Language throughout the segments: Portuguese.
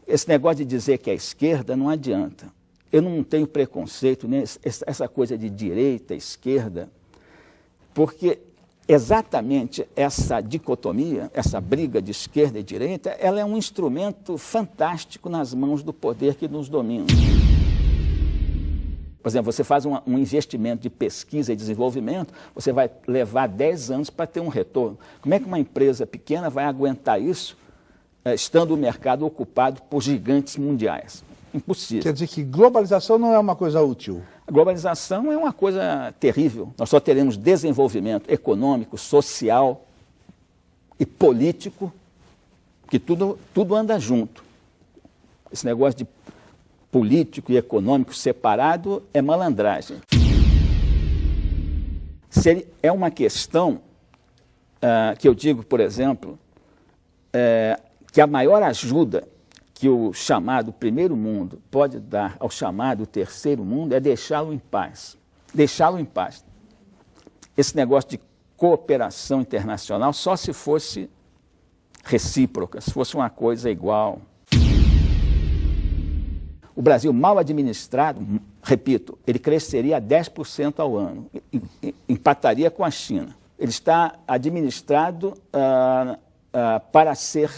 esse negócio de dizer que é esquerda não adianta. Eu não tenho preconceito, né? Essa coisa de direita, esquerda, porque exatamente essa dicotomia, essa briga de esquerda e direita, ela é um instrumento fantástico nas mãos do poder que nos domina. Por exemplo, você faz um investimento de pesquisa e desenvolvimento, você vai levar 10 anos para ter um retorno. Como é que uma empresa pequena vai aguentar isso, estando o mercado ocupado por gigantes mundiais? Impossível. Quer dizer que globalização não é uma coisa útil? A globalização é uma coisa terrível. Nós só teremos desenvolvimento econômico, social e político, que tudo anda junto. Esse negócio de político e econômico separado é malandragem. É uma questão que eu digo, por exemplo, que a maior ajuda que o chamado primeiro mundo pode dar ao chamado terceiro mundo é deixá-lo em paz. Deixá-lo em paz. Esse negócio de cooperação internacional só se fosse recíproca, se fosse uma coisa igual. O Brasil mal administrado, repito, ele cresceria a 10% ao ano, empataria com a China. Ele está administrado para ser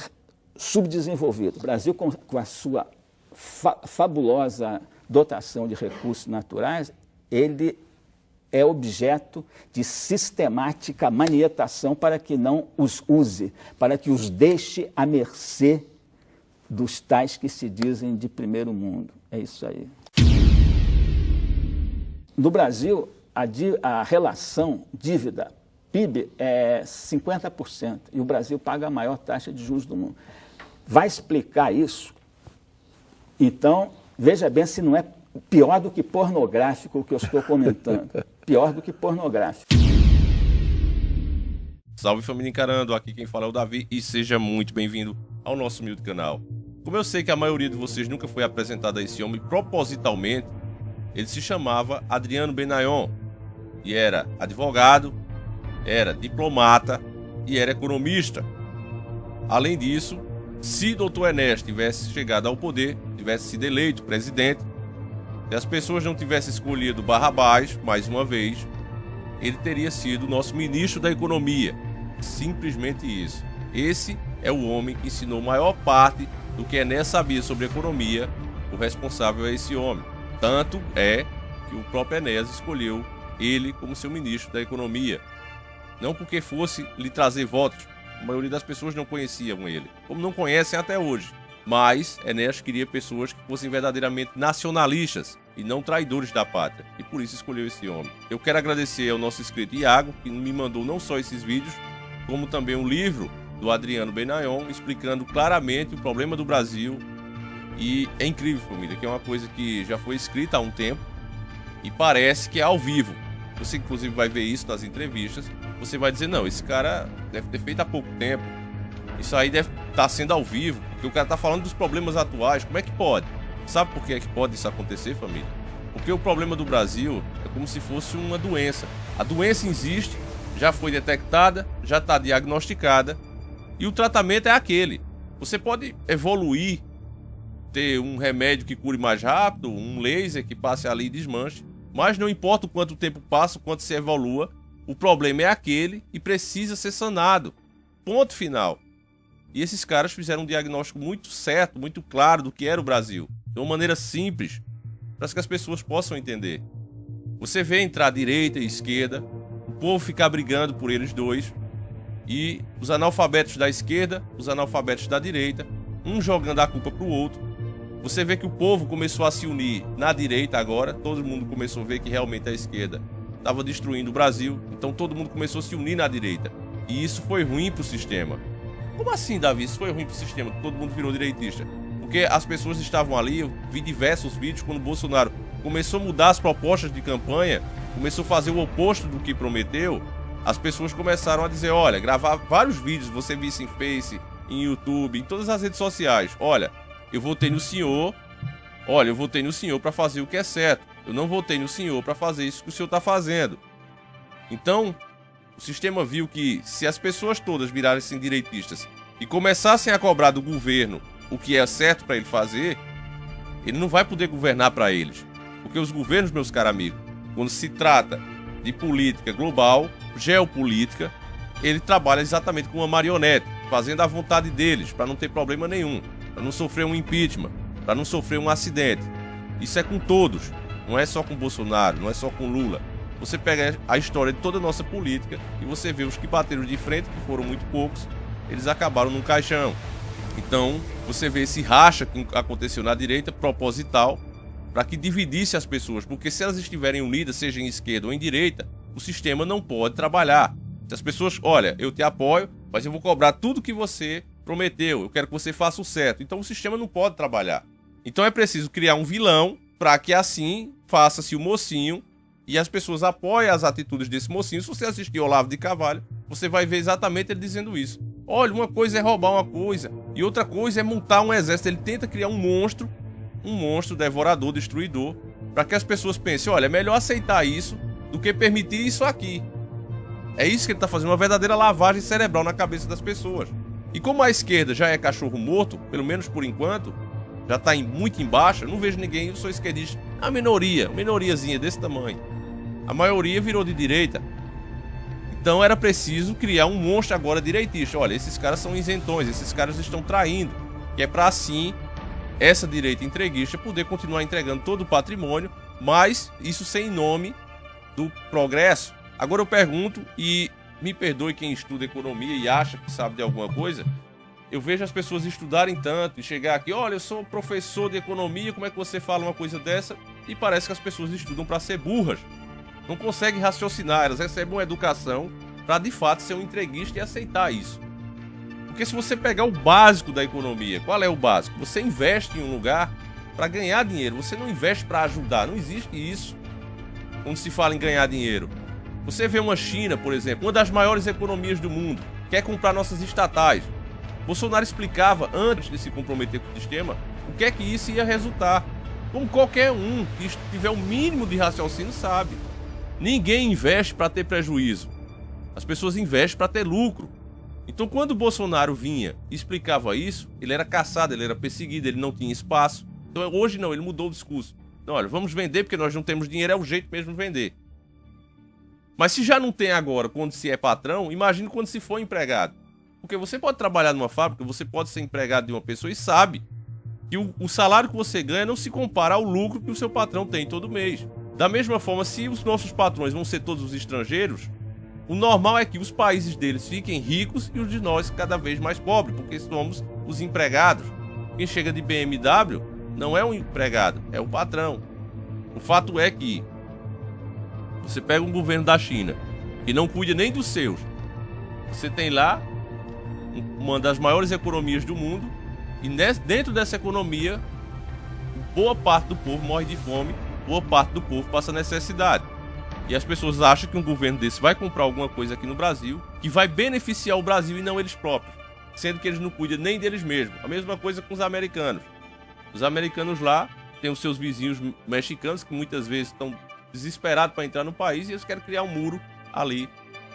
subdesenvolvido. O Brasil, com a sua fabulosa dotação de recursos naturais, ele é objeto de sistemática manietação para que não os use, para que os deixe à mercê dos tais que se dizem de primeiro mundo. É isso aí. No Brasil, a relação dívida-PIB é 50%, e o Brasil paga a maior taxa de juros do mundo. Vai explicar isso? Então, veja bem se não é pior do que pornográfico o que eu estou comentando. Pior do que pornográfico. Salve família Encarando, aqui quem fala é o Davi e seja muito bem-vindo ao nosso humilde canal. Como eu sei que a maioria de vocês nunca foi apresentado a esse homem propositalmente, ele se chamava Adriano Benayon e era advogado, era diplomata e era economista. Além disso, se Dr. Ernesto tivesse chegado ao poder, tivesse sido eleito presidente, se as pessoas não tivessem escolhido Barrabás, mais uma vez, ele teria sido nosso ministro da Economia. Simplesmente isso. Esse é o homem que ensinou maior parte do que Ernesto sabia sobre economia. O responsável é esse homem. Tanto é que o próprio Enéas escolheu ele como seu ministro da Economia. Não porque fosse lhe trazer votos. A maioria das pessoas não conheciam ele, como não conhecem até hoje. Mas Enéas queria pessoas que fossem verdadeiramente nacionalistas e não traidores da pátria. E por isso escolheu esse homem. Eu quero agradecer ao nosso inscrito Iago, que me mandou não só esses vídeos, como também um livro do Adriano Benayon, explicando claramente o problema do Brasil. E é incrível, família, que é uma coisa que já foi escrita há um tempo e parece que é ao vivo. Você, inclusive, vai ver isso nas entrevistas. Você vai dizer, não, esse cara deve ter feito há pouco tempo. Isso aí deve estar sendo ao vivo, porque o cara está falando dos problemas atuais. Como é que pode? Sabe por que é que pode isso acontecer, família? Porque o problema do Brasil é como se fosse uma doença. A doença existe, já foi detectada, já está diagnosticada, e o tratamento é aquele. Você pode evoluir, ter um remédio que cure mais rápido, um laser que passe ali e desmanche, mas não importa o quanto tempo passa, o quanto se evolua, o problema é aquele e precisa ser sanado. Ponto final. E esses caras fizeram um diagnóstico muito certo, muito claro do que era o Brasil, de uma maneira simples, para que as pessoas possam entender. Você vê entrar direita e esquerda, o povo ficar brigando por eles dois, e os analfabetos da esquerda, os analfabetos da direita, um jogando a culpa para o outro. Você vê que o povo começou a se unir na direita agora, todo mundo começou a ver que realmente a esquerda estava destruindo o Brasil, então todo mundo começou a se unir na direita. E isso foi ruim para o sistema. Como assim, Davi? Isso foi ruim para o sistema, todo mundo virou direitista? Porque as pessoas estavam ali, eu vi diversos vídeos quando o Bolsonaro começou a mudar as propostas de campanha, começou a fazer o oposto do que prometeu, as pessoas começaram a dizer, olha, gravar vários vídeos, você viu isso em Face, em YouTube, em todas as redes sociais, olha, eu votei no senhor, olha, eu votei no senhor para fazer o que é certo, eu não votei no senhor para fazer isso que o senhor está fazendo. Então, o sistema viu que se as pessoas todas virassem direitistas e começassem a cobrar do governo o que é certo para ele fazer, ele não vai poder governar para eles. Porque os governos, meus caros amigos, quando se trata de política global, geopolítica, ele trabalha exatamente com uma marionete, fazendo a vontade deles, para não ter problema nenhum, para não sofrer um impeachment, para não sofrer um acidente. Isso é com todos, não é só com Bolsonaro, não é só com Lula. Você pega a história de toda a nossa política e você vê os que bateram de frente, que foram muito poucos, eles acabaram num caixão. Então, você vê esse racha que aconteceu na direita, proposital, para que dividisse as pessoas, porque se elas estiverem unidas, seja em esquerda ou em direita, o sistema não pode trabalhar. Se as pessoas, olha, eu te apoio, mas eu vou cobrar tudo que você prometeu, eu quero que você faça o certo, então o sistema não pode trabalhar. Então é preciso criar um vilão para que assim faça-se o mocinho e as pessoas apoiem as atitudes desse mocinho. Se você assistir Olavo de Carvalho, você vai ver exatamente ele dizendo isso. Olha, uma coisa é roubar uma coisa e outra coisa é montar um exército. Ele tenta criar um monstro devorador, destruidor, para que as pessoas pensem, olha, é melhor aceitar isso do que permitir isso aqui. É isso que ele está fazendo, uma verdadeira lavagem cerebral na cabeça das pessoas. E como a esquerda já é cachorro morto, pelo menos por enquanto, já está muito embaixo, eu não vejo ninguém, eu sou esquerdista, a minoriazinha desse tamanho. A maioria virou de direita. Então era preciso criar um monstro agora direitista. Olha, esses caras são isentões, esses caras estão traindo, que é para assim essa direita entreguista poder continuar entregando todo o patrimônio, mas isso sem nome do progresso. Agora eu pergunto, e me perdoe quem estuda economia e acha que sabe de alguma coisa, eu vejo as pessoas estudarem tanto e chegar aqui, olha, eu sou professor de economia, como é que você fala uma coisa dessa? E parece que as pessoas estudam para ser burras, não conseguem raciocinar, elas recebem uma educação para de fato ser um entreguista e aceitar isso. Porque se você pegar o básico da economia, qual é o básico? Você investe em um lugar para ganhar dinheiro, você não investe para ajudar, não existe isso quando se fala em ganhar dinheiro. Você vê uma China, por exemplo, uma das maiores economias do mundo, quer comprar nossas estatais. Bolsonaro explicava, antes de se comprometer com o sistema, o que é que isso ia resultar. Como qualquer um que tiver o mínimo de raciocínio sabe. Ninguém investe para ter prejuízo. As pessoas investem para ter lucro. Então, quando o Bolsonaro vinha e explicava isso, ele era caçado, ele era perseguido, ele não tinha espaço. Então, hoje não, ele mudou o discurso. Então, olha, vamos vender porque nós não temos dinheiro, é o jeito mesmo de vender. Mas se já não tem agora, quando se é patrão, imagine quando se for empregado. Porque você pode trabalhar numa fábrica, você pode ser empregado de uma pessoa e sabe que o salário que você ganha não se compara ao lucro que o seu patrão tem todo mês. Da mesma forma, se os nossos patrões vão ser todos os estrangeiros, o normal é que os países deles fiquem ricos e os de nós cada vez mais pobres, porque somos os empregados. Quem chega de BMW não é um empregado, é o patrão. O fato é que você pega um governo da China que não cuida nem dos seus. Você tem lá uma das maiores economias do mundo e dentro dessa economia, boa parte do povo morre de fome, boa parte do povo passa necessidade. E as pessoas acham que um governo desse vai comprar alguma coisa aqui no Brasil que vai beneficiar o Brasil e não eles próprios, sendo que eles não cuidam nem deles mesmos. A mesma coisa com os americanos. Os americanos lá têm os seus vizinhos mexicanos que muitas vezes estão desesperados para entrar no país e eles querem criar um muro ali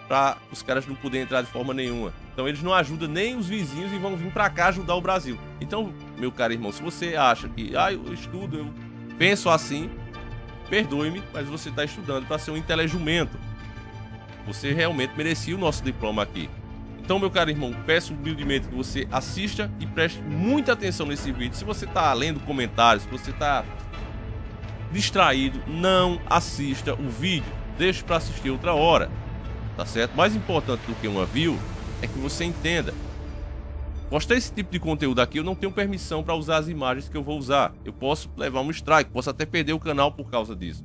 para os caras não poderem entrar de forma nenhuma. Então eles não ajudam nem os vizinhos e vão vir para cá ajudar o Brasil. Então, meu caro irmão, se você acha que eu estudo, eu penso assim, perdoe-me, mas você está estudando para ser um inteligumento. Você realmente merecia o nosso diploma aqui. Então, meu caro irmão, peço humildemente que você assista e preste muita atenção nesse vídeo. Se você está lendo comentários, se você está distraído, não assista o vídeo. Deixe para assistir outra hora, tá certo? Mais importante do que uma view é que você entenda. Postar esse tipo de conteúdo aqui, eu não tenho permissão para usar as imagens que eu vou usar. Eu posso levar um strike, posso até perder o canal por causa disso.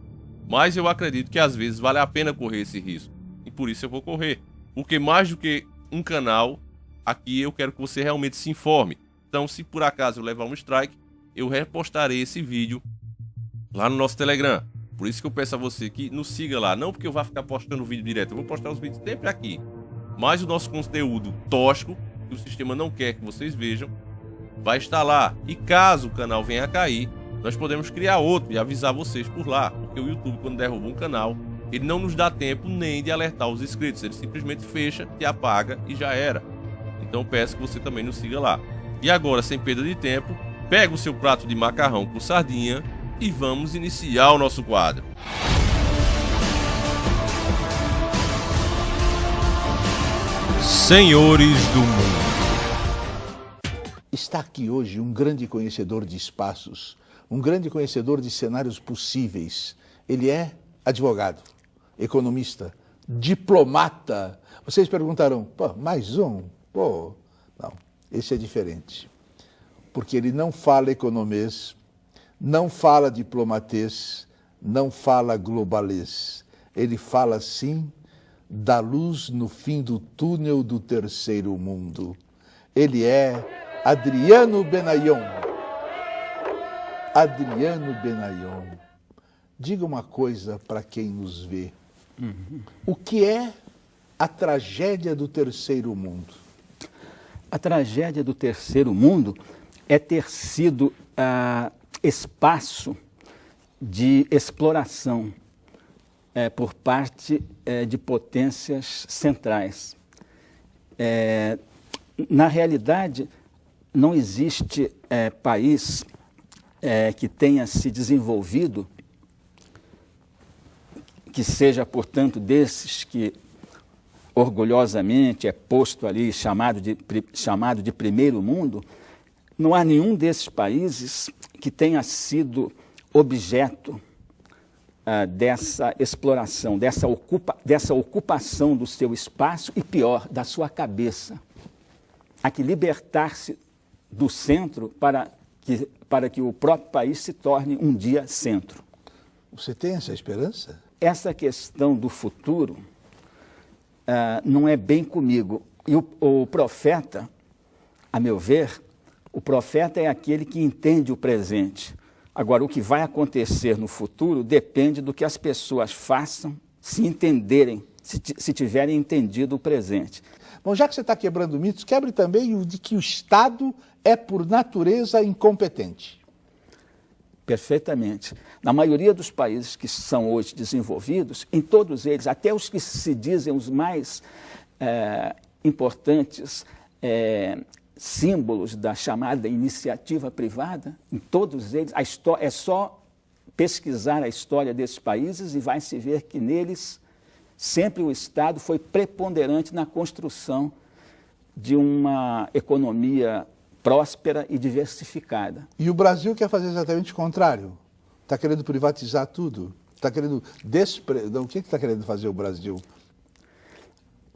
Mas eu acredito que às vezes vale a pena correr esse risco. E por isso eu vou correr. Porque mais do que um canal, aqui eu quero que você realmente se informe. Então, se por acaso eu levar um strike, eu repostarei esse vídeo lá no nosso Telegram. Por isso que eu peço a você que nos siga lá. Não porque eu vá ficar postando vídeo direto, eu vou postar os vídeos sempre aqui. Mas o nosso conteúdo tosco, que o sistema não quer que vocês vejam, vai estar lá. E caso o canal venha a cair, nós podemos criar outro e avisar vocês por lá. Porque o YouTube, quando derruba um canal, ele não nos dá tempo nem de alertar os inscritos. Ele simplesmente fecha, te apaga e já era. Então peço que você também nos siga lá. E agora, sem perda de tempo, pega o seu prato de macarrão com sardinha e vamos iniciar o nosso quadro. Senhores do Mundo. Está aqui hoje um grande conhecedor de espaços, um grande conhecedor de cenários possíveis. Ele é advogado, economista, diplomata. Vocês perguntarão, pô, mais um? Pô, não, esse é diferente. Porque ele não fala economês, não fala diplomatês, não fala globalês. Ele fala, sim, da luz no fim do túnel do terceiro mundo. Ele é Adriano Benayon. Adriano Benayon. Diga uma coisa para quem nos vê. O que é a tragédia do terceiro mundo? A tragédia do terceiro mundo é ter sido espaço de exploração por parte de potências centrais. Na realidade, não existe país que tenha se desenvolvido, que seja, portanto, desses que orgulhosamente é posto ali, chamado de primeiro mundo. Não há nenhum desses países que tenha sido objeto dessa exploração, dessa ocupação do seu espaço e, pior, da sua cabeça. Há que libertar-se do centro para que o próprio país se torne um dia centro. Você tem essa esperança? Essa questão do futuro não é bem comigo. E o profeta, a meu ver, o profeta é aquele que entende o presente. Agora, o que vai acontecer no futuro depende do que as pessoas façam, se entenderem, se tiverem entendido o presente. Bom, já que você está quebrando mitos, quebre também o de que o Estado é, por natureza, incompetente. Perfeitamente. Na maioria dos países que são hoje desenvolvidos, em todos eles, até os que se dizem os mais importantes símbolos da chamada iniciativa privada, em todos eles, é só pesquisar a história desses países e vai se ver que neles sempre o Estado foi preponderante na construção de uma economia próspera e diversificada. E o Brasil quer fazer exatamente o contrário. Está querendo privatizar tudo. Está querendo O que está querendo fazer o Brasil?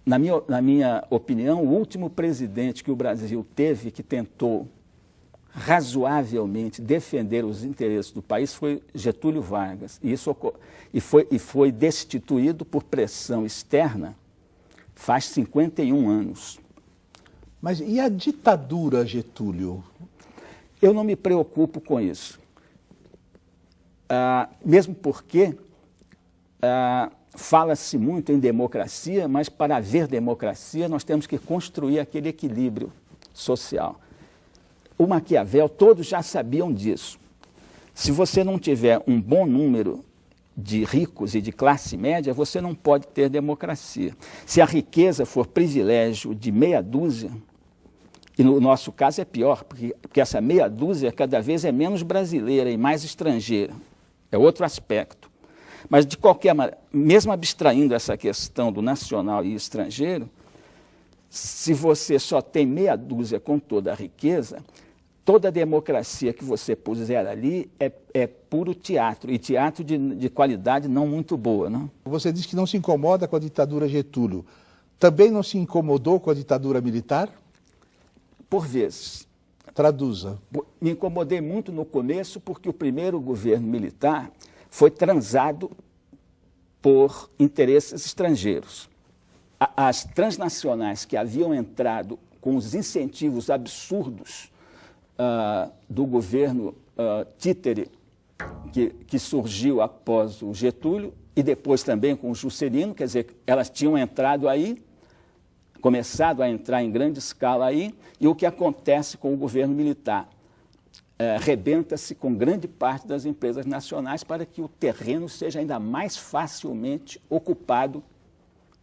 Na minha opinião, o último presidente que o Brasil teve que tentou razoavelmente defender os interesses do país foi Getúlio Vargas. E foi destituído por pressão externa faz 51 anos. Mas e a ditadura, Getúlio? Eu não me preocupo com isso. Mesmo porque fala-se muito em democracia, mas para haver democracia nós temos que construir aquele equilíbrio social. O Maquiavel, todos já sabiam disso. Se você não tiver um bom número de ricos e de classe média, você não pode ter democracia. Se a riqueza for privilégio de meia dúzia, e no nosso caso é pior, porque essa meia dúzia cada vez é menos brasileira e mais estrangeira. É outro aspecto. Mas, de qualquer maneira, mesmo abstraindo essa questão do nacional e estrangeiro, se você só tem meia dúzia com toda a riqueza, toda a democracia que você puser ali é puro teatro, e teatro de qualidade não muito boa. Não? Você diz que não se incomoda com a ditadura Getúlio. Também não se incomodou com a ditadura militar? Por vezes. Traduza. Me incomodei muito no começo porque o primeiro governo militar foi transado por interesses estrangeiros. As transnacionais que haviam entrado com os incentivos absurdos do governo títere que surgiu após o Getúlio e depois também com o Juscelino, quer dizer, elas tinham entrado aí, começado a entrar em grande escala aí, e o que acontece com o governo militar? Rebenta-se com grande parte das empresas nacionais para que o terreno seja ainda mais facilmente ocupado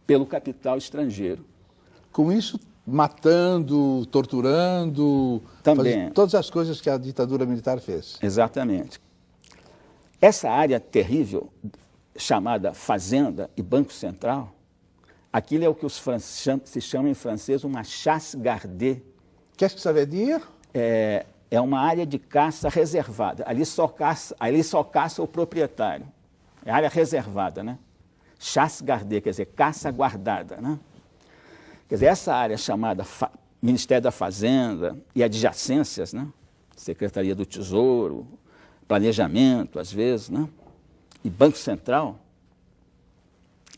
pelo capital estrangeiro. Com isso, matando, torturando, Também. todas as coisas que a ditadura militar fez. Exatamente. Essa área terrível, chamada Fazenda e Banco Central, aquilo é o que os franceses se chamam em francês uma chasse gardée. Qu'est-ce que ça veut dire? É uma área de caça reservada. Ali só caça o proprietário. É área reservada, né? Chasse gardée, quer dizer, caça guardada, né? Quer dizer, essa área chamada Ministério da Fazenda e adjacências, né? Secretaria do Tesouro, Planejamento, às vezes, né? E Banco Central,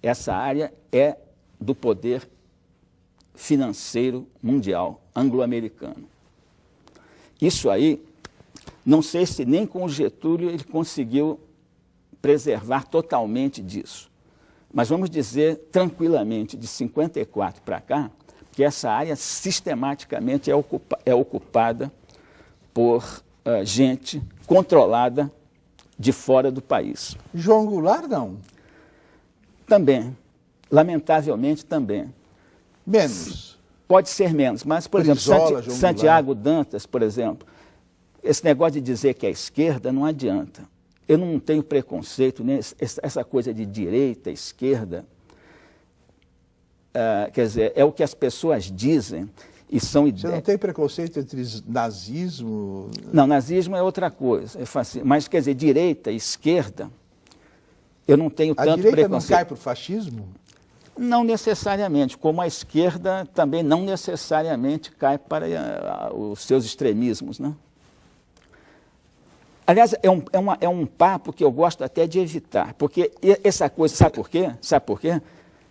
essa área é do poder financeiro mundial, anglo-americano. Isso aí, não sei se nem com o Getúlio ele conseguiu preservar totalmente disso. Mas vamos dizer tranquilamente, de 54 para cá, que essa área sistematicamente é ocupada por gente controlada de fora do país. João Goulart, não? Também, lamentavelmente também. Menos. Pode ser menos, mas, por Brizola, exemplo, Santiago Dantas, por exemplo, esse negócio de dizer que é esquerda não adianta. Eu não tenho preconceito, né? Essa coisa de direita, esquerda, quer dizer, é o que as pessoas dizem e são ideias. Você não tem preconceito entre nazismo? Não, nazismo é outra coisa, mas quer dizer, direita e esquerda, eu não tenho tanto preconceito. A direita não cai para o fascismo? Não necessariamente, como a esquerda também não necessariamente cai para os seus extremismos, né? Aliás, é um papo que eu gosto até de evitar, porque essa coisa, sabe por quê? Sabe por quê?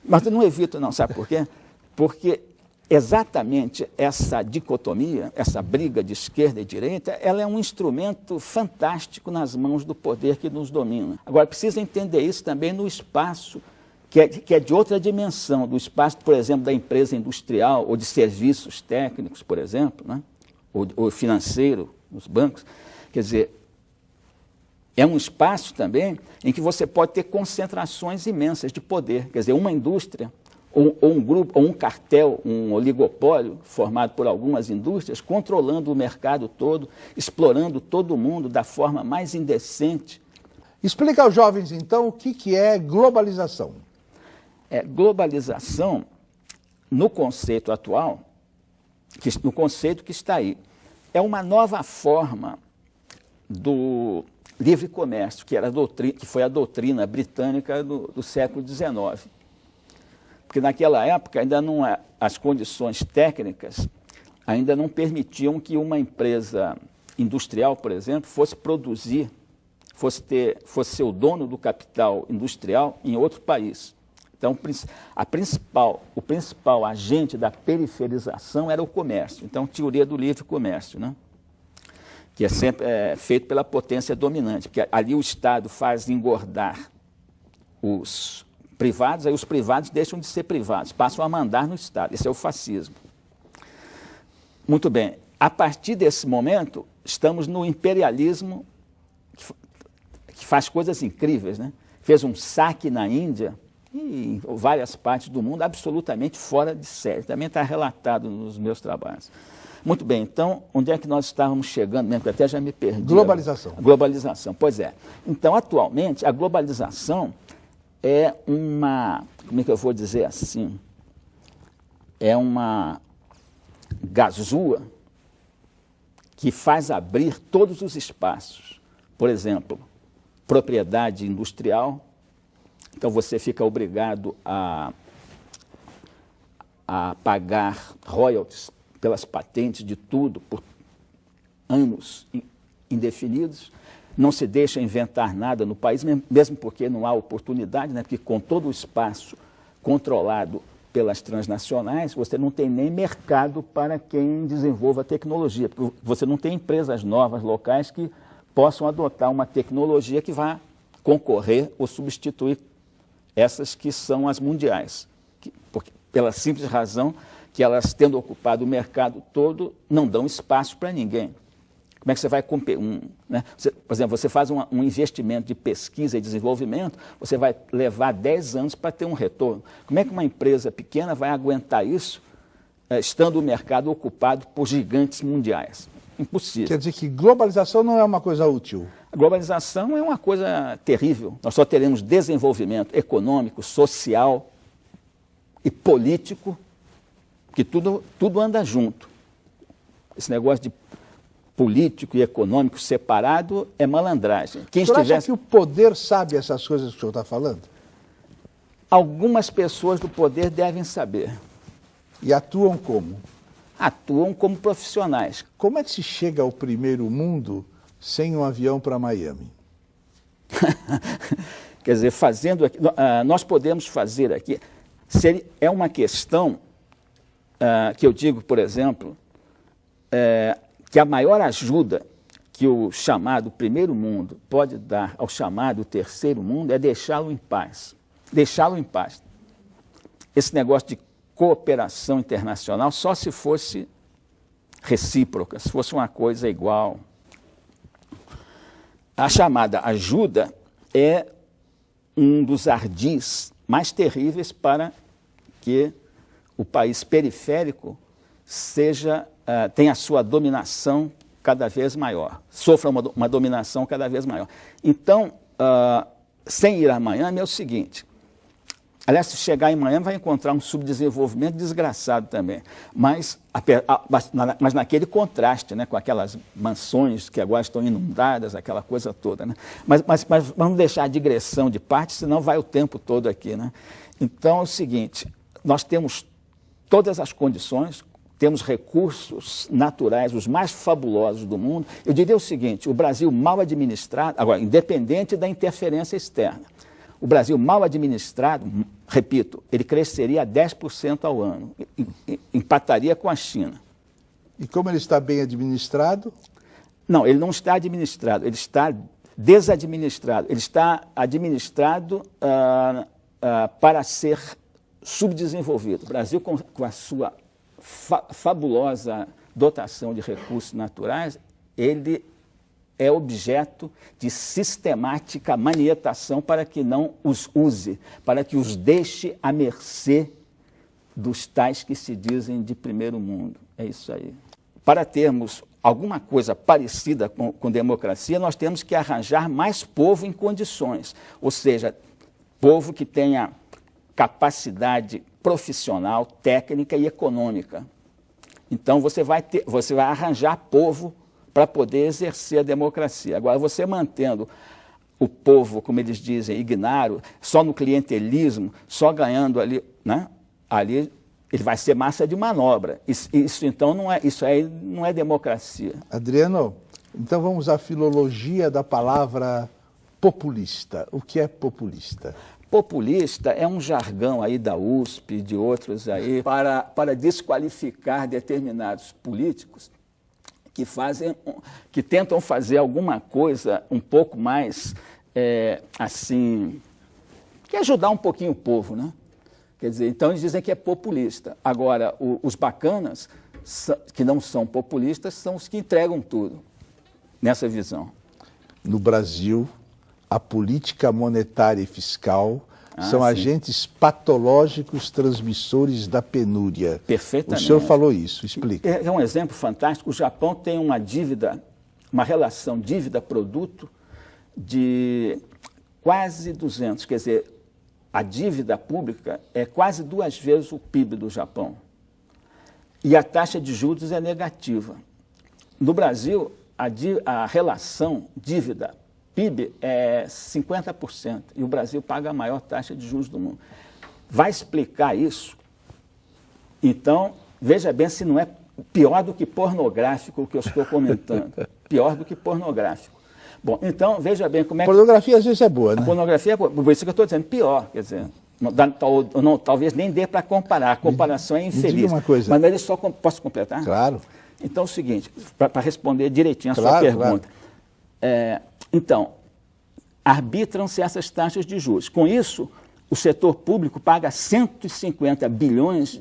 Mas eu não evito não, sabe por quê? Porque exatamente essa dicotomia, essa briga de esquerda e direita, ela é um instrumento fantástico nas mãos do poder que nos domina. Agora, precisa entender isso também no espaço, que é de outra dimensão, do espaço, por exemplo, da empresa industrial ou de serviços técnicos, por exemplo, né? ou financeiro, nos bancos. Quer dizer, é um espaço também em que você pode ter concentrações imensas de poder. Quer dizer, uma indústria, ou um grupo, ou um cartel, um oligopólio formado por algumas indústrias, controlando o mercado todo, explorando todo mundo da forma mais indecente. Explica aos jovens, então, o que é globalização. Globalização, no conceito atual, no conceito que está aí, é uma nova forma do livre comércio, que foi a doutrina britânica do século XIX. Porque naquela época ainda as condições técnicas ainda não permitiam que uma empresa industrial, por exemplo, fosse produzir, fosse ser o dono do capital industrial em outro país. Então, o principal agente da periferização era o comércio. Então, teoria do livre comércio, né? Que é sempre feito pela potência dominante, porque ali o Estado faz engordar os privados, aí os privados deixam de ser privados, passam a mandar no Estado. Esse é o fascismo. Muito bem. A partir desse momento, estamos no imperialismo que faz coisas incríveis, né? Fez um saque na Índia e em várias partes do mundo absolutamente fora de série. Também está relatado nos meus trabalhos. Muito bem, então, onde é que nós estávamos chegando mesmo? Que até já me perdi. Globalização. Globalização, pois é. Então, atualmente, a globalização é uma, como é que eu vou dizer assim, é uma gazua que faz abrir todos os espaços. Por exemplo, propriedade industrial, então você fica obrigado a pagar royalties pelas patentes de tudo por anos indefinidos, não se deixa inventar nada no país, mesmo porque não há oportunidade, né? Porque com todo o espaço controlado pelas transnacionais, você não tem nem mercado para quem desenvolva tecnologia, porque você não tem empresas novas, locais, que possam adotar uma tecnologia que vá concorrer ou substituir essas que são as mundiais, pela simples razão que elas, tendo ocupado o mercado todo, não dão espaço para ninguém. Como é que você vai competir? Né? Por exemplo, você faz um investimento de pesquisa e desenvolvimento, você vai levar 10 anos para ter um retorno. Como é que uma empresa pequena vai aguentar isso estando o mercado ocupado por gigantes mundiais. Impossível. Quer dizer que globalização não é uma coisa útil? A globalização é uma coisa terrível. Nós só teremos desenvolvimento econômico, social e político, que tudo anda junto. Esse negócio de político e econômico separado é malandragem. O senhor acha que o poder sabe essas coisas que o senhor está falando? Algumas pessoas do poder devem saber. E atuam como? Atuam como profissionais. Como é que se chega ao primeiro mundo sem um avião para Miami? Quer dizer, fazendo aqui, nós podemos fazer aqui. É uma questão que eu digo, por exemplo, que a maior ajuda que o chamado primeiro mundo pode dar ao chamado terceiro mundo é deixá-lo em paz. Deixá-lo em paz. Esse negócio de cooperação internacional só se fosse recíproca, se fosse uma coisa igual. A chamada ajuda é um dos ardis mais terríveis para que o país periférico tenha a sua dominação cada vez maior, sofra uma dominação cada vez maior. Então, sem ir a Miami é o seguinte, aliás, se chegar em Miami vai encontrar um subdesenvolvimento desgraçado também, mas naquele contraste, né, com aquelas mansões que agora estão inundadas, aquela coisa toda. Né? Mas vamos deixar a digressão de parte, senão vai o tempo todo aqui. Né? Então é o seguinte, nós temos todas as condições, temos recursos naturais, os mais fabulosos do mundo. Eu diria o seguinte, o Brasil mal administrado, agora, independente da interferência externa, o Brasil mal administrado, repito, ele cresceria a 10% ao ano, empataria com a China. E como ele está bem administrado? Não, ele não está administrado, ele está desadministrado. Ele está administrado para ser subdesenvolvido. O Brasil, com a sua fabulosa dotação de recursos naturais, ele é objeto de sistemática manietação para que não os use, para que os deixe à mercê dos tais que se dizem de primeiro mundo. É isso aí. Para termos alguma coisa parecida com democracia, nós temos que arranjar mais povo em condições, ou seja, povo que tenha capacidade profissional, técnica e econômica. Então você vai arranjar povo para poder exercer a democracia. Agora, você mantendo o povo, como eles dizem, ignaro, só no clientelismo, só ganhando ali, né? Ali ele vai ser massa de manobra. Isso então isso aí não é democracia. Adriano, então vamos à filologia da palavra populista. O que é populista? Populista é um jargão aí da USP, de outros aí, para desqualificar determinados políticos que tentam fazer alguma coisa um pouco mais, assim, que ajudar um pouquinho o povo, né? Quer dizer, então eles dizem que é populista. Agora, os bacanas, que não são populistas, são os que entregam tudo, nessa visão. No Brasil, a política monetária e fiscal são agentes patológicos transmissores da penúria. Perfeitamente. O senhor falou isso, explica. É um exemplo fantástico. O Japão tem uma dívida, uma relação dívida-produto de quase 200. Quer dizer, a dívida pública é quase 2 vezes o PIB do Japão. E a taxa de juros é negativa. No Brasil, a relação dívida-PIB é 50%, e o Brasil paga a maior taxa de juros do mundo. Vai explicar isso? Então, veja bem se não é pior do que pornográfico o que eu estou comentando. Pior do que pornográfico. Bom, então, veja bem como é que... Pornografia às vezes é boa, né? A pornografia é boa, por isso que eu estou dizendo pior, quer dizer, talvez nem dê para comparar, a comparação é infeliz. Me diga uma coisa. Mas ele só... Posso completar? Claro. Então, é o seguinte, para responder direitinho a sua pergunta. Claro. Então, arbitram-se essas taxas de juros. Com isso, o setor público paga 150 bilhões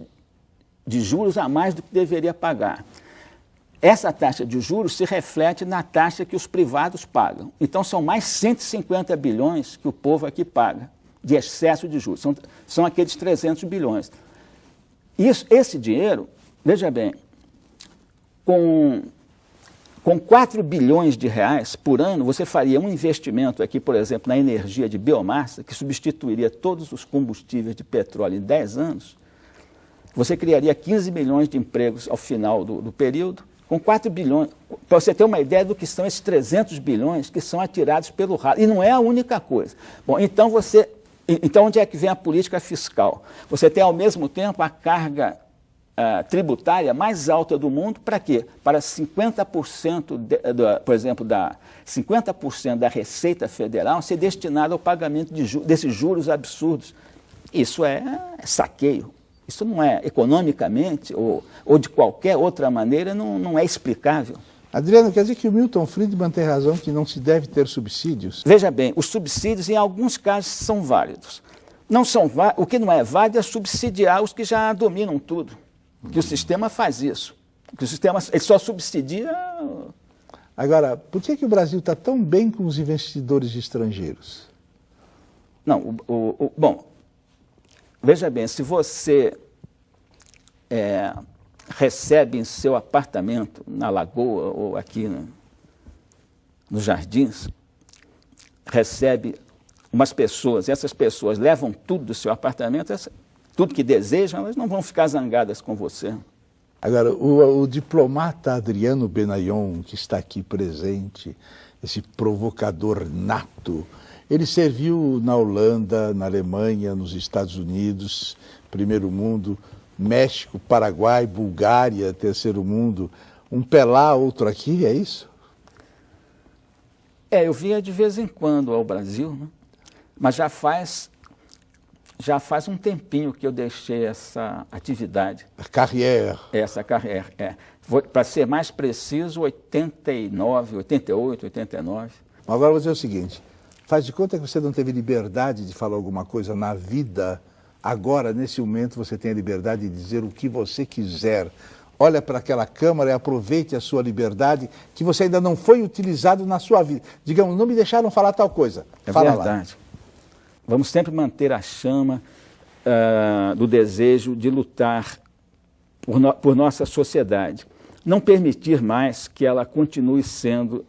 de juros a mais do que deveria pagar. Essa taxa de juros se reflete na taxa que os privados pagam. Então, são mais 150 bilhões que o povo aqui paga de excesso de juros. São aqueles 300 bilhões. Esse dinheiro Veja bem, com 4 bilhões de reais por ano, você faria um investimento aqui, por exemplo, na energia de biomassa, que substituiria todos os combustíveis de petróleo em 10 anos. Você criaria 15 milhões de empregos ao final do período, com 4 bilhões. Para você ter uma ideia do que são esses 300 bilhões que são atirados pelo ralo. E não é a única coisa. Bom, então onde é que vem a política fiscal? Você tem, ao mesmo tempo, a carga tributária mais alta do mundo, para quê? Para 50%, por exemplo, 50% da Receita Federal ser destinada ao pagamento desses juros absurdos. Isso é saqueio. Isso não é, economicamente ou de qualquer outra maneira, não é explicável. Adriano, quer dizer que o Milton Friedman tem razão que não se deve ter subsídios? Veja bem, os subsídios, em alguns casos, são válidos. O que não é válido é subsidiar os que já dominam tudo. Que o sistema faz isso. Que o sistema ele só subsidia... Agora, por que o Brasil está tão bem com os investidores estrangeiros? Não, bom, veja bem, se você recebe em seu apartamento, na Lagoa ou aqui nos Jardins, recebe umas pessoas, e essas pessoas levam tudo do seu apartamento, tudo que desejam, elas não vão ficar zangadas com você. Agora, o diplomata Adriano Benayon, que está aqui presente, esse provocador nato, ele serviu na Holanda, na Alemanha, nos Estados Unidos, primeiro mundo, México, Paraguai, Bulgária, terceiro mundo. Um pé lá, outro aqui, é isso? Eu via de vez em quando ao Brasil, né? Mas já faz um tempinho que eu deixei essa atividade. Carrière. Essa carreira, Para ser mais preciso, 89, 88, 89. Agora eu vou dizer o seguinte, faz de conta que você não teve liberdade de falar alguma coisa na vida, agora, nesse momento, você tem a liberdade de dizer o que você quiser. Olha para aquela câmara e aproveite a sua liberdade, que você ainda não foi utilizado na sua vida. Digamos, não me deixaram falar tal coisa. Fala verdade. Lá. Vamos sempre manter a chama do desejo de lutar por nossa sociedade. Não permitir mais que ela continue sendo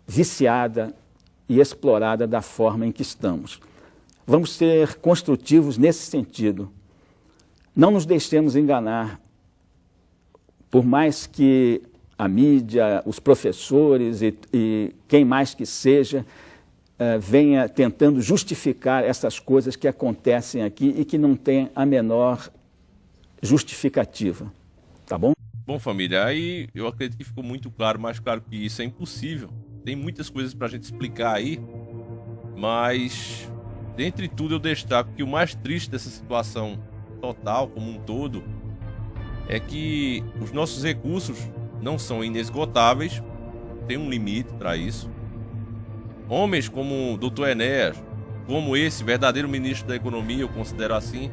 viciada e explorada da forma em que estamos. Vamos ser construtivos nesse sentido. Não nos deixemos enganar, por mais que a mídia, os professores e quem mais que seja, venha tentando justificar essas coisas que acontecem aqui e que não tem a menor justificativa. Tá bom? Bom, família, aí eu acredito que ficou muito claro, mais claro que isso é impossível. Tem muitas coisas para a gente explicar aí, mas, dentre tudo, eu destaco que o mais triste dessa situação total, como um todo, é que os nossos recursos não são inesgotáveis, tem um limite para isso. Homens como o Dr. Enéas, como esse verdadeiro ministro da Economia, eu considero assim,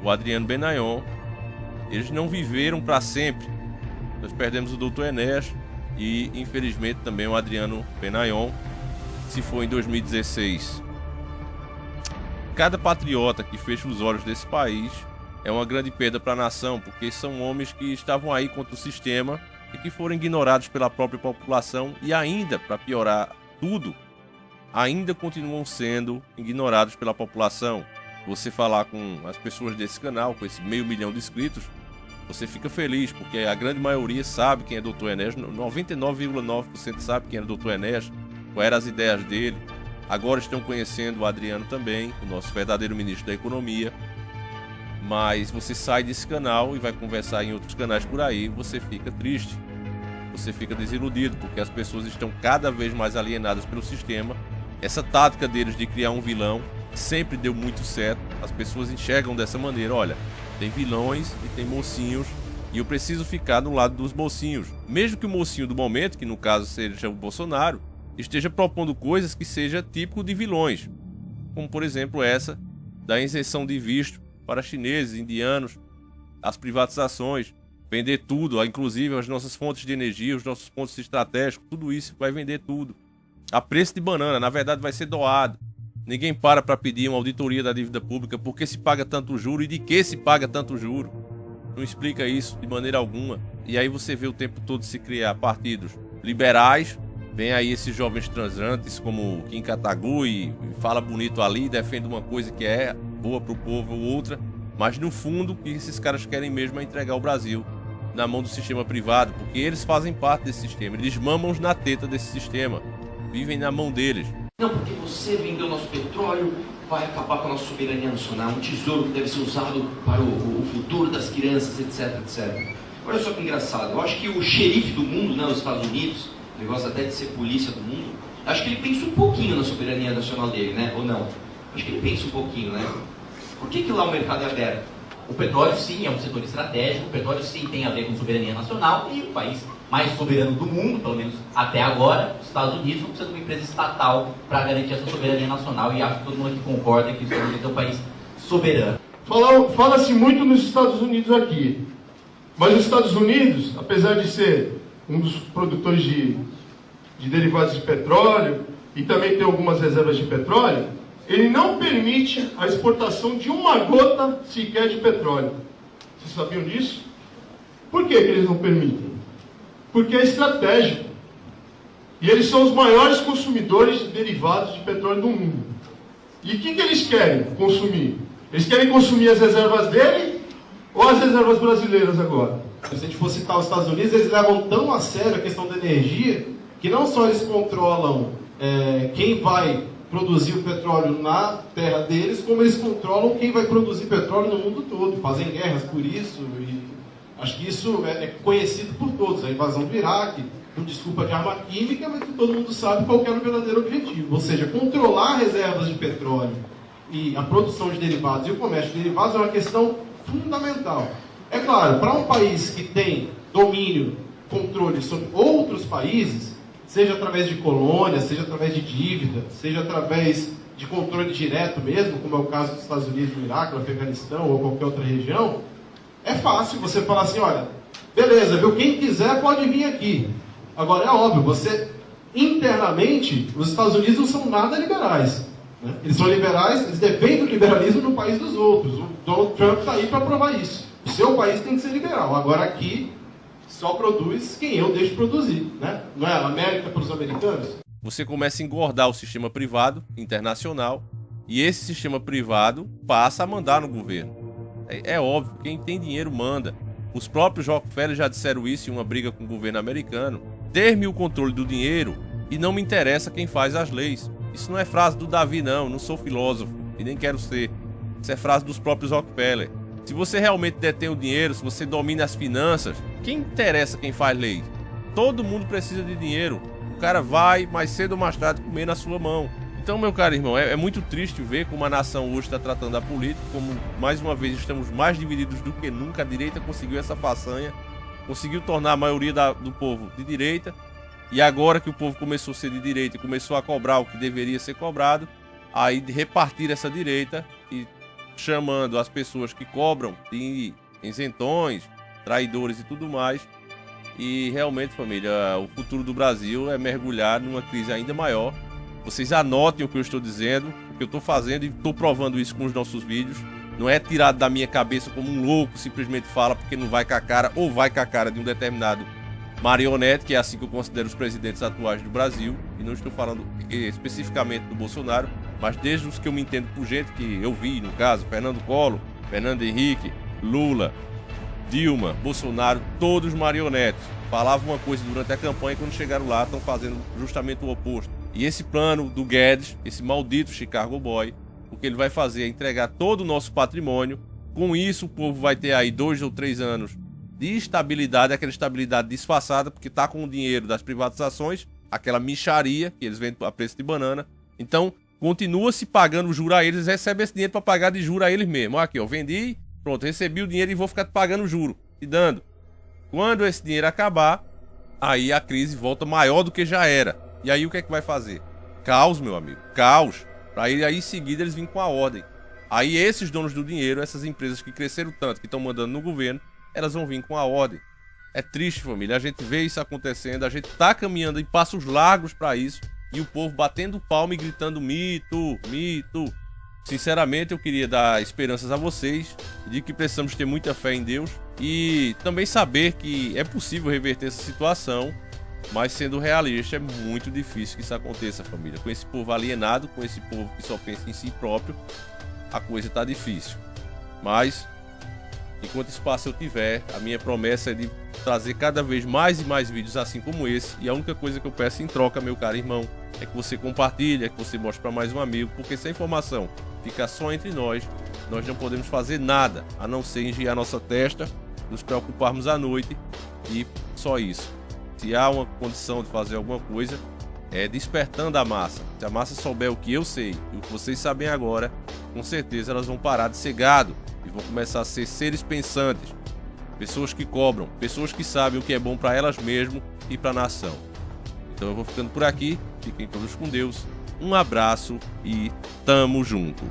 o Adriano Benayon, eles não viveram para sempre. Nós perdemos o Dr. Enéas e, infelizmente, também o Adriano Benayon se foi em 2016. Cada patriota que fecha os olhos desse país é uma grande perda para a nação, porque são homens que estavam aí contra o sistema e que foram ignorados pela própria população e ainda, para piorar tudo, ainda continuam sendo ignorados pela população. Você falar com as pessoas desse canal, com esse 500 mil de inscritos, você fica feliz, porque a grande maioria sabe quem é Dr. Enéas, 99,9% sabe quem é Dr. Enéas, quais eram as ideias dele. Agora estão conhecendo o Adriano também, o nosso verdadeiro ministro da Economia. Mas você sai desse canal e vai conversar em outros canais por aí, você fica triste, você fica desiludido, porque as pessoas estão cada vez mais alienadas pelo sistema. Essa tática deles de criar um vilão sempre deu muito certo. As pessoas enxergam dessa maneira, olha, tem vilões e tem mocinhos, e eu preciso ficar do lado dos mocinhos. Mesmo que o mocinho do momento, que no caso seja o Bolsonaro, esteja propondo coisas que seja típico de vilões, como por exemplo essa da isenção de visto para chineses, indianos, as privatizações, vender tudo, inclusive as nossas fontes de energia, os nossos pontos estratégicos, tudo isso vai vender tudo. A preço de banana, na verdade vai ser doado. Ninguém para pedir uma auditoria da dívida pública, porque se paga tanto juro e de que se paga tanto juro. não explica isso de maneira alguma. E aí você vê o tempo todo se criar partidos liberais, vem aí esses jovens transantes como Kim Kataguiri, fala bonito ali, defende uma coisa que é boa pro povo ou outra, mas no fundo o que esses caras querem mesmo é entregar o Brasil na mão do sistema privado, porque eles fazem parte desse sistema, eles mamam na teta desse sistema, vivem na mão deles. Não, porque você vendeu nosso petróleo, vai acabar com a nossa soberania nacional, um tesouro que deve ser usado para o futuro das crianças, etc, etc. Olha só que engraçado, eu acho que o xerife do mundo, né, os Estados Unidos, ele gosta até de ser polícia do mundo, acho que ele pensa um pouquinho na soberania nacional dele, né, ou não? Acho que ele pensa um pouquinho, né? Por que lá o mercado é aberto? O petróleo, sim, é um setor estratégico, o petróleo, sim, tem a ver com soberania nacional, e o país mais soberano do mundo, pelo menos até agora, os Estados Unidos, não precisa de uma empresa estatal para garantir essa soberania nacional, e acho que todo mundo aqui concorda que os Estados Unidos é um país soberano. Fala-se muito nos Estados Unidos aqui, mas os Estados Unidos, apesar de ser um dos produtores de derivados de petróleo, e também tem algumas reservas de petróleo, ele não permite a exportação de uma gota sequer de petróleo. Vocês sabiam disso? Por que eles não permitem? Porque é estratégico. E eles são os maiores consumidores de derivados de petróleo do mundo. E o que eles querem consumir? Eles querem consumir as reservas dele ou as reservas brasileiras agora? Se a gente for citar os Estados Unidos, eles levam tão a sério a questão da energia que não só eles controlam quem vai produzir o petróleo na terra deles, como eles controlam quem vai produzir petróleo no mundo todo. Fazem guerras por isso, e acho que isso é conhecido por todos. A invasão do Iraque, com desculpa de arma química, mas que todo mundo sabe qual que era o verdadeiro objetivo. Ou seja, controlar reservas de petróleo e a produção de derivados e o comércio de derivados é uma questão fundamental. É claro, para um país que tem domínio, controle sobre outros países, seja através de colônia, seja através de dívida, seja através de controle direto mesmo, como é o caso dos Estados Unidos, no Iraque, no Afeganistão ou qualquer outra região, é fácil você falar assim, olha, beleza, viu? Quem quiser pode vir aqui. Agora, é óbvio, você, internamente, os Estados Unidos não são nada liberais. Né? Eles são liberais, eles dependem do liberalismo no país dos outros. O Donald Trump está aí para provar isso. O seu país tem que ser liberal. Agora aqui, só produz quem eu deixo produzir, né? Não é a América para os americanos? Você começa a engordar o sistema privado internacional e esse sistema privado passa a mandar no governo. É óbvio, quem tem dinheiro manda. Os próprios Rockefeller já disseram isso em uma briga com o governo americano. Ter-me o controle do dinheiro e não me interessa quem faz as leis. Isso não é frase do Davi, não sou filósofo e nem quero ser. Isso é frase dos próprios Rockefeller. Se você realmente detém o dinheiro, se você domina as finanças, quem interessa quem faz lei? Todo mundo precisa de dinheiro. O cara vai, mais cedo ou mais tarde, comer na sua mão. Então, meu caro irmão, é muito triste ver como a nação hoje está tratando a política, como, mais uma vez, estamos mais divididos do que nunca. A direita conseguiu essa façanha, conseguiu tornar a maioria do povo de direita, e agora que o povo começou a ser de direita e começou a cobrar o que deveria ser cobrado, aí de repartir essa direita e chamando as pessoas que cobram de isentões, traidores e tudo mais. E realmente, família, o futuro do Brasil é mergulhar numa crise ainda maior. Vocês anotem o que eu estou dizendo, o que eu estou fazendo, e estou provando isso com os nossos vídeos. Não é tirado da minha cabeça como um louco simplesmente fala porque não vai com a cara ou vai com a cara de um determinado marionete, que é assim que eu considero os presidentes atuais do Brasil. E não estou falando especificamente do Bolsonaro, mas desde os que eu me entendo por gente que eu vi, no caso, Fernando Collor, Fernando Henrique, Lula, Dilma, Bolsonaro, todos marionetes. Falavam uma coisa durante a campanha e quando chegaram lá estão fazendo justamente o oposto. E esse plano do Guedes, esse maldito Chicago Boy, o que ele vai fazer é entregar todo o nosso patrimônio. Com isso o povo vai ter aí 2 ou 3 anos de estabilidade, aquela estabilidade disfarçada, porque tá com o dinheiro das privatizações, aquela mixaria que eles vendem a preço de banana. Então continua se pagando juros a eles, recebe esse dinheiro para pagar de juros a eles mesmo. Aqui, ó, vendi, pronto, recebi o dinheiro e vou ficar pagando juro e dando. Quando esse dinheiro acabar, aí a crise volta maior do que já era. E aí o que é que vai fazer? Caos, meu amigo, caos. Para aí em seguida eles vêm com a ordem. Aí esses donos do dinheiro, essas empresas que cresceram tanto, que estão mandando no governo, elas vão vir com a ordem. É triste, família, a gente vê isso acontecendo, a gente tá caminhando em passos largos para isso, e o povo batendo palma e gritando mito, mito. Sinceramente, eu queria dar esperanças a vocês de que precisamos ter muita fé em Deus, E também saber que é possível reverter essa situação, mas sendo realista, é muito difícil que isso aconteça, família. Com esse povo alienado, com esse povo que só pensa em si próprio, a coisa tá difícil. Mas, enquanto espaço eu tiver, a minha promessa é de trazer cada vez mais e mais vídeos assim como esse. E a única coisa que eu peço em troca, meu caro irmão, é que você compartilhe, é que você mostre para mais um amigo, porque se a informação ficar só entre nós não podemos fazer nada, a não ser engiar nossa testa, nos preocuparmos à noite e só isso. Se há uma condição de fazer alguma coisa, é despertando a massa. Se a massa souber o que eu sei e o que vocês sabem agora, com certeza elas vão parar de ser gado e vão começar a ser seres pensantes, pessoas que cobram, pessoas que sabem o que é bom para elas mesmas e para a nação. Então eu vou ficando por aqui, fiquem todos com Deus, um abraço e tamo junto.